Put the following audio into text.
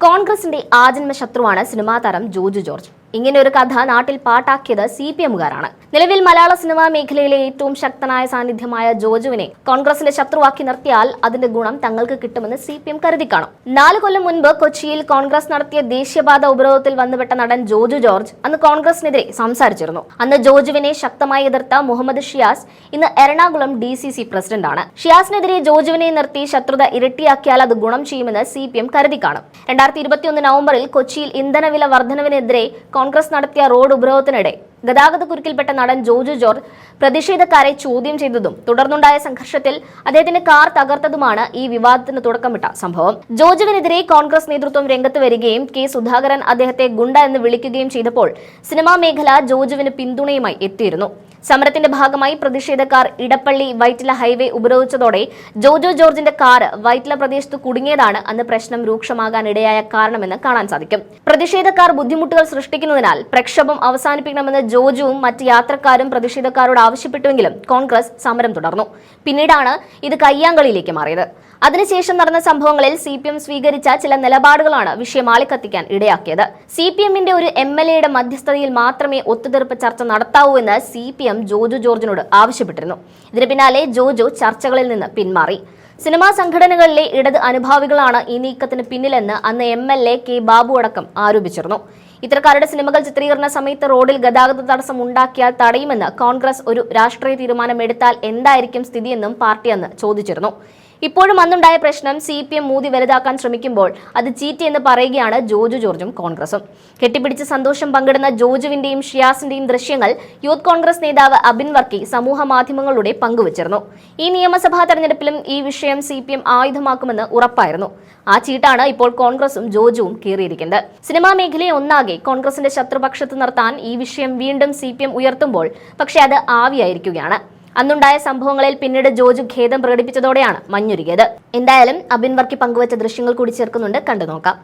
കോൺഗ്രസിന്റെ ആജന്മ ശത്രുവാണ് സിനിമാ താരം ജോജു ജോർജ്. ഇങ്ങനെ ഒരു കഥ നാട്ടിൽ പാട്ടാക്കിയത് CPM-കാരാണ്. നിലവിൽ മലയാള സിനിമാ മേഖലയിലെ ഏറ്റവും ശക്തനായ സാന്നിധ്യമായ ജോജുവിനെ കോൺഗ്രസിന്റെ ശത്രുവാക്കി നിർത്തിയാൽ അതിന്റെ ഗുണം തങ്ങൾക്ക് കിട്ടുമെന്ന് CPM കരുതി കാണും. 4 കൊല്ലം മുൻപ് കൊച്ചിയിൽ കോൺഗ്രസ് നടത്തിയ ദേശീയപാത ഉപരോധത്തിൽ വന്നുപെട്ട നടൻ ജോജു ജോർജ് അന്ന് കോൺഗ്രസിനെതിരെ സംസാരിച്ചിരുന്നു. അന്ന് ജോജുവിനെ ശക്തമായി എതിർത്ത മുഹമ്മദ് ഷിയാസ് ഇന്ന് എറണാകുളം DCC പ്രസിഡന്റാണ്. ഷിയാസിനെതിരെ ജോജുവിനെ നിർത്തി ശത്രുത ഇരട്ടിയാക്കിയാൽ അത് ഗുണം ചെയ്യുമെന്ന് CPM കരുതി കാണും. 2021 നവംബറിൽ കൊച്ചിയിൽ ഇന്ധനവില വർധനവിനെതിരെ കോൺഗ്രസ് നടത്തിയ റോഡ് ഉപരോധത്തിനിടെ ഗതാഗതക്കുരുക്കിൽപ്പെട്ട നടൻ ജോജു ജോർജ് പ്രതിഷേധക്കാരെ ചോദ്യം ചെയ്തതും തുടർന്നുണ്ടായ സംഘർഷത്തിൽ അദ്ദേഹത്തിന്റെ കാർ തകർത്തതുമാണ് ഈ വിവാദത്തിന് തുടക്കമിട്ട സംഭവം. ജോജുവിനെതിരെ കോൺഗ്രസ് നേതൃത്വം രംഗത്ത് വരികയും K. സുധാകരൻ അദ്ദേഹത്തെ ഗുണ്ട എന്ന് വിളിക്കുകയും ചെയ്തപ്പോൾ സിനിമാ മേഖല ജോജുവിന് പിന്തുണയുമായി എത്തിയിരുന്നു. സമരത്തിന്റെ ഭാഗമായി പ്രതിഷേധക്കാർ ഇടപ്പള്ളി വൈറ്റില ഹൈവേ ഉപരോധിച്ചതോടെ ജോജു ജോർജിന്റെ കാർ വൈറ്റില പ്രദേശത്ത് കുടുങ്ങിയതാണ് അന്ന് പ്രശ്നം രൂക്ഷമാകാനിടയായ കാരണമെന്ന് കാണാൻ സാധിക്കും. പ്രതിഷേധക്കാർ ബുദ്ധിമുട്ടുകൾ സൃഷ്ടിക്കുന്നതിനാൽ പ്രക്ഷോഭം അവസാനിപ്പിക്കണമെന്ന് ജോജുവും മറ്റ് യാത്രക്കാരും പ്രതിഷേധക്കാരോട് ആവശ്യപ്പെട്ടുവെങ്കിലും കോൺഗ്രസ് സമരം തുടർന്നു. പിന്നീടാണ് ഇത് കയ്യാങ്കളിയിലേക്ക് മാറിയത്. അതിനുശേഷം നടന്ന സംഭവങ്ങളിൽ CPM സ്വീകരിച്ച ചില നിലപാടുകളാണ് വിഷയം ആളിക്കത്തിക്കാൻ ഇടയാക്കിയത്. CPM-ന്റെ ഒരു MLA-യുടെ മധ്യസ്ഥതയിൽ മാത്രമേ ഒത്തുതീർപ്പ് ചർച്ച നടത്താവൂ എന്ന് CPM ജോജു ജോർജിനോട് ആവശ്യപ്പെട്ടിരുന്നു. ഇതിന് പിന്നാലെ ജോജു ചർച്ചകളിൽ നിന്ന് പിന്മാറി. സിനിമാ സംഘടനകളിലെ ഇടത് അനുഭാവികളാണ് ഈ നീക്കത്തിന് പിന്നിലെന്ന് അന്ന് MLA K. ബാബു അടക്കം ആരോപിച്ചിരുന്നു. ഇത്തരക്കാരുടെ സിനിമകൾ ചിത്രീകരണ സമയത്ത് റോഡിൽ ഗതാഗത തടസ്സം ഉണ്ടാക്കിയാൽ തടയുമെന്ന് കോൺഗ്രസ് ഒരു രാഷ്ട്രീയ തീരുമാനമെടുത്താൽ എന്തായിരിക്കും സ്ഥിതിയെന്നും പാർട്ടി അന്ന് ചോദിച്ചിരുന്നു. ഇപ്പോഴും അന്നുണ്ടായ പ്രശ്നം CPM മൂതി വലുതാക്കാൻ ശ്രമിക്കുമ്പോൾ അത് ചീറ്റി എന്ന് പറയുകയാണ് ജോജു ജോർജും കോൺഗ്രസും. കെട്ടിപ്പിടിച്ച് സന്തോഷം പങ്കിടുന്ന ജോജുവിന്റെയും ഷിയാസിന്റെയും ദൃശ്യങ്ങൾ യൂത്ത് കോൺഗ്രസ് നേതാവ് അബിൻ വർക്കി സമൂഹ മാധ്യമങ്ങളിലൂടെ പങ്കുവച്ചിരുന്നു. ഈ നിയമസഭാ തെരഞ്ഞെടുപ്പിലും ഈ വിഷയം CPM ആയുധമാക്കുമെന്ന് ഉറപ്പായിരുന്നു. ആ ചീട്ടാണ് ഇപ്പോൾ കോൺഗ്രസും ജോജുവും കീറിയിരിക്കുന്നത്. സിനിമാ മേഖലയെ ഒന്നാകെ കോൺഗ്രസിന്റെ ശത്രുപക്ഷത്ത് നിർത്താൻ ഈ വിഷയം വീണ്ടും CPM ഉയർത്തുമ്പോൾ പക്ഷേ അത് ആവിയായിരിക്കുകയാണ്. അന്നുണ്ടായ സംഭവങ്ങളിൽ പിന്നീട് ജോജു ഖേദം പ്രകടിപ്പിച്ചതോടെയാണ് മഞ്ഞുരുകിയത്. എന്തായാലും അബിൻ വർക്കി പങ്കുവച്ച ദൃശ്യങ്ങൾ കൂടി ചേർക്കുന്നുണ്ട്, കണ്ടു നോക്കാം.